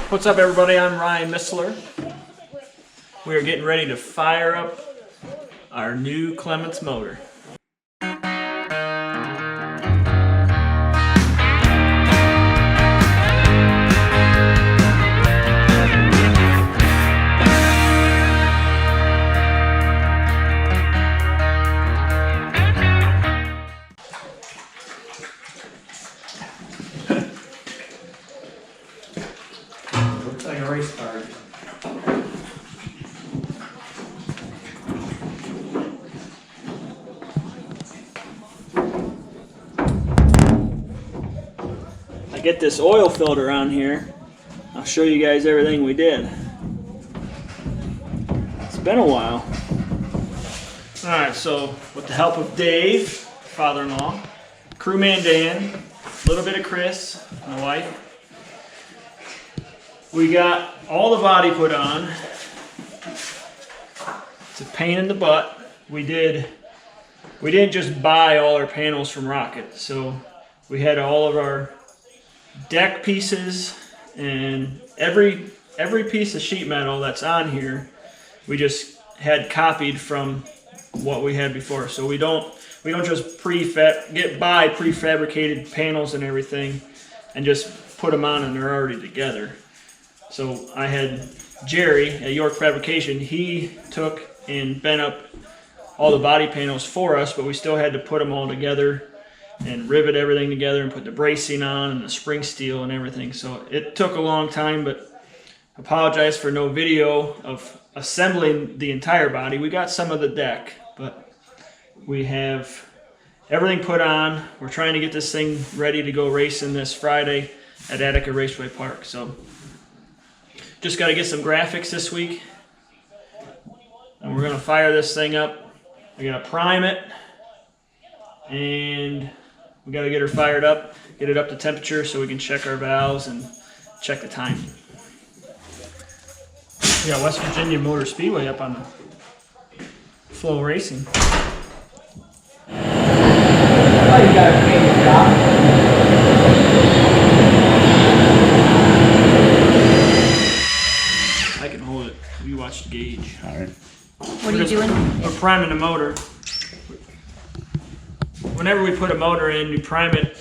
What's up, everybody? I'm Ryan Missler. We are getting ready to fire up our new Clements motor. Looks like a race car. I get this oil filter on here. I'll show you guys everything we did. It's been a while. Alright, so with the help of Dave, father-in-law, crewman Dan, a little bit of Chris, my wife, we got all the body put on. It's a pain in the butt. We didn't just buy all our panels from Rocket. So we had all of our deck pieces and every piece of sheet metal that's on here, we just had copied from what we had before. So we don't just buy prefabricated panels and everything and just put them on and they're already together. So I had Jerry at York Fabrication, he took and bent up all the body panels for us, but we still had to put them all together and rivet everything together and put the bracing on and the spring steel and everything. So it took a long time, but apologize for no video of assembling the entire body. We got some of the deck, but we have everything put on. We're trying to get this thing ready to go racing this Friday at Attica Raceway Park. So just got to get some graphics this week, and we're going to fire this thing up. We're going to prime it, and we got to get her fired up, get it up to temperature so we can check our valves and check the time. We got West Virginia Motor Speedway up on the Flow Racing. Oh, you got a paint job. I can hold it. You watch the gauge. All right. What are you doing? We're priming the motor. Whenever we put a motor in, we prime it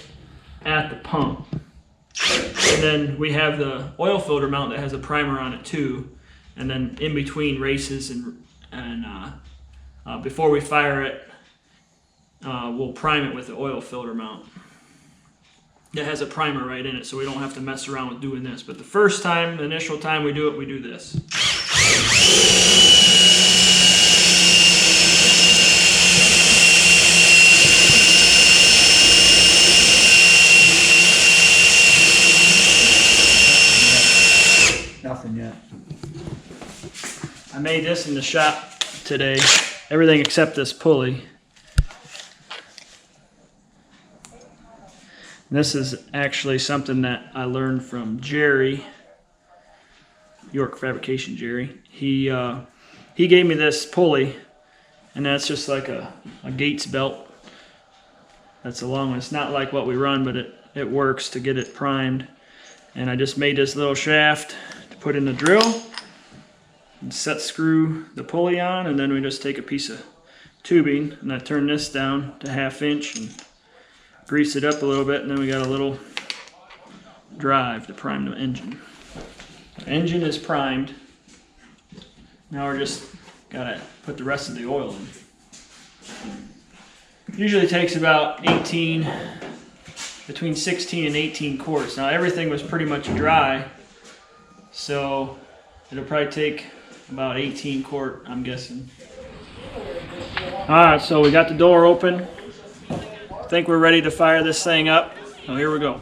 at the pump. And then we have the oil filter mount that has a primer on it too. And then in between races and before we fire it, we'll prime it with the oil filter mount. That has a primer right in it, so we don't have to mess around with doing this. But the first time, the initial time we do it, we do this. Nothing yet. I made this in the shop today. Everything except this pulley. This is actually something that I learned from Jerry, York Fabrication Jerry. He gave me this pulley, and that's just like a Gates belt. That's a long one. It's not like what we run, but it works to get it primed. And I just made this little shaft to put in the drill and set screw the pulley on, and then we just take a piece of tubing and I turn this down to 1/2 inch and grease it up a little bit, and then we got a little drive to prime the engine. The engine is primed. Now we're just gotta put the rest of the oil in. Usually takes about between 16 and 18 quarts. Now everything was pretty much dry, so it'll probably take about 18 quart, I'm guessing. Alright, so we got the door open. I think we're ready to fire this thing up. So here we go.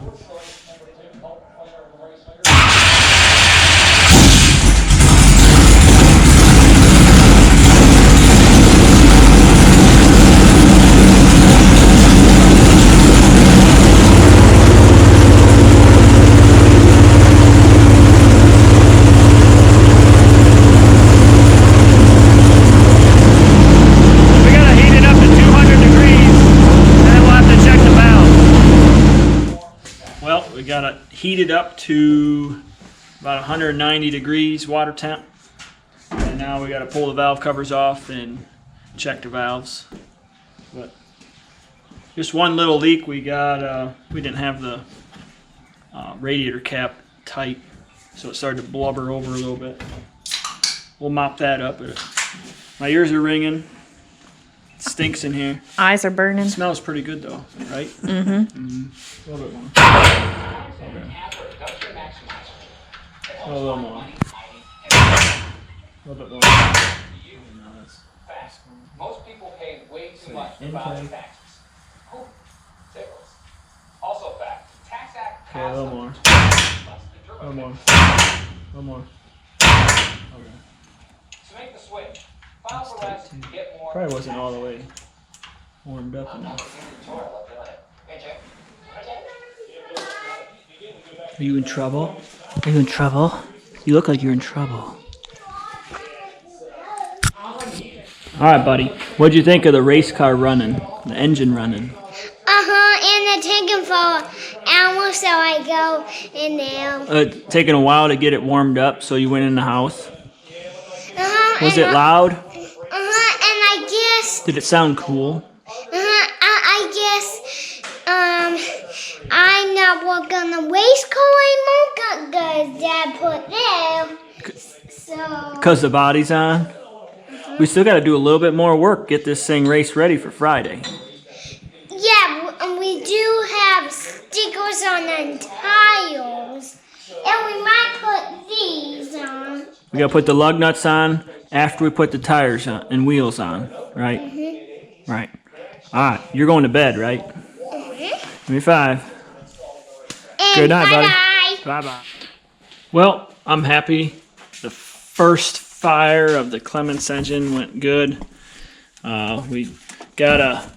We gotta heat it up to 200 degrees, and then we'll have to check the valve. We got it heated up to about 190 degrees water temp. And now we got to pull the valve covers off and check the valves. But just one little leak we got. We didn't have the radiator cap tight, so it started to blubber over a little bit. We'll mop that up. My ears are ringing. It stinks in here. Eyes are burning. It smells pretty good though, right? Mm-hmm. A little bit more. Okay. A little more. A little bit more. Most people pay way too much for filing taxes. Oh, tickles. Also fact, Tax Act Okay, a little more. A little more. A little more. Okay. To make the switch, file for less, get more. Probably wasn't all the way warmed up enough. Are you in trouble? Are you in trouble? You look like you're in trouble. Alright, buddy. What'd you think of the race car running? The engine running? And the taking for hours, so I go in there. Taking a while to get it warmed up, so you went in the house. Was it and, loud? And I guess. Did it sound cool? I guess. I'm not working on the race car anymore because Dad put there. So. Because the body's on? We still got to do a little bit more work, get this thing race ready for Friday. Yeah, we do have stickers on the tires, and we might put these on. We got to put the lug nuts on after we put the tires on and wheels on, right? Mm-hmm. Right. All right, you're going to bed, right? Mm-hmm. Give me 5. And good night, bye-bye. buddy. Bye-bye. Well, I'm happy. The first fire of the Clements engine went good. We got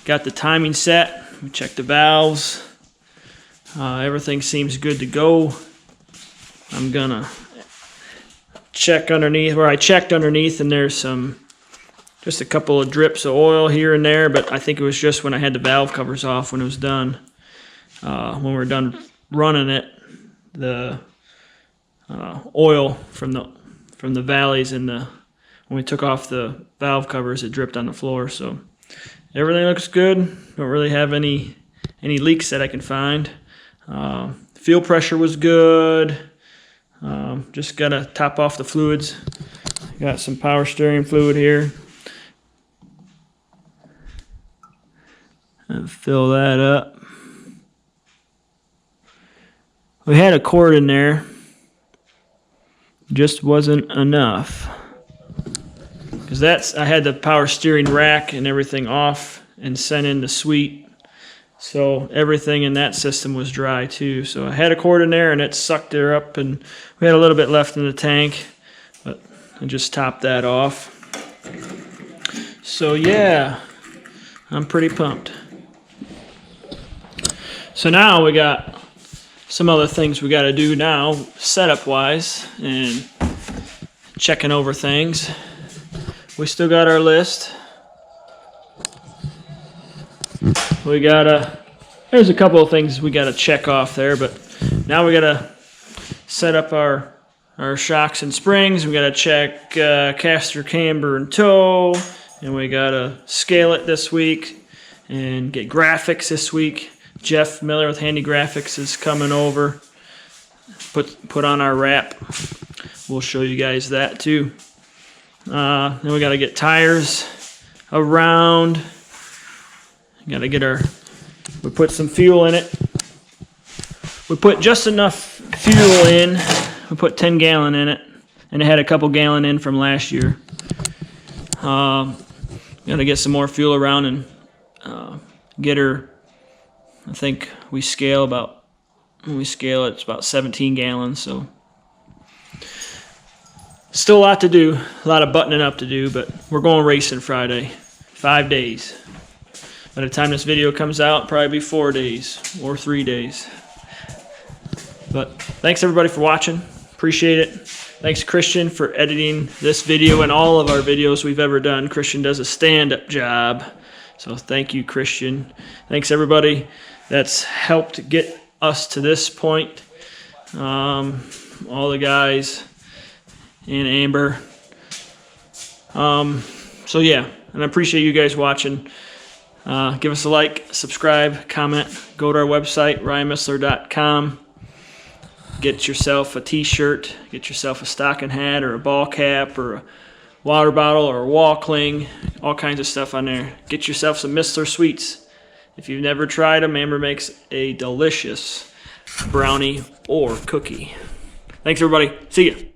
the timing set. We checked the valves. Everything seems good to go. I'm gonna check underneath where I checked underneath, and there's just a couple of drips of oil here and there, but I think it was just when I had the valve covers off when it was done. When we were done running it, the oil from the valleys and when we took off the valve covers, it dripped on the floor. So everything looks good. Don't really have any leaks that I can find. Fuel pressure was good. Just gotta top off the fluids. Got some power steering fluid here. And fill that up. We had a cord in there. Just wasn't enough. Because I had the power steering rack and everything off and sent in the suite. So everything in that system was dry too. So I had a cord in there and it sucked her up, and we had a little bit left in the tank, but I just topped that off. So yeah, I'm pretty pumped. So now we got some other things we got to do now, setup wise, and checking over things. We still got our list. We gotta, there's a couple of things we gotta check off there, but now we gotta set up our shocks and springs. We gotta check caster camber and toe, and we gotta scale it this week and get graphics this week. Jeff Miller with Handy Graphics is coming over. Put on our wrap. We'll show you guys that too. Then we got to get tires around. Got to get we put some fuel in it. We put just enough fuel in. We put 10 gallon in it, and it had a couple gallon in from last year. Got to get some more fuel around and get her. I think when we scale it, it's about 17 gallons, so still a lot to do, a lot of buttoning up to do, but we're going racing Friday, 5 days. By the time this video comes out, probably be 4 days or 3 days. But thanks everybody for watching, appreciate it. Thanks Christian for editing this video and all of our videos we've ever done. Christian does a stand-up job. So thank you, Christian. Thanks everybody that's helped get us to this point. All the guys and Amber. So yeah, and I appreciate you guys watching. Give us a like, subscribe, comment. Go to our website, ryanmissler.com. Get yourself a t-shirt, get yourself a stocking hat or a ball cap or a water bottle or a wall cling, all kinds of stuff on there. Get yourself some Missler sweets. If you've never tried them, Amber makes a delicious brownie or cookie. Thanks everybody. See ya.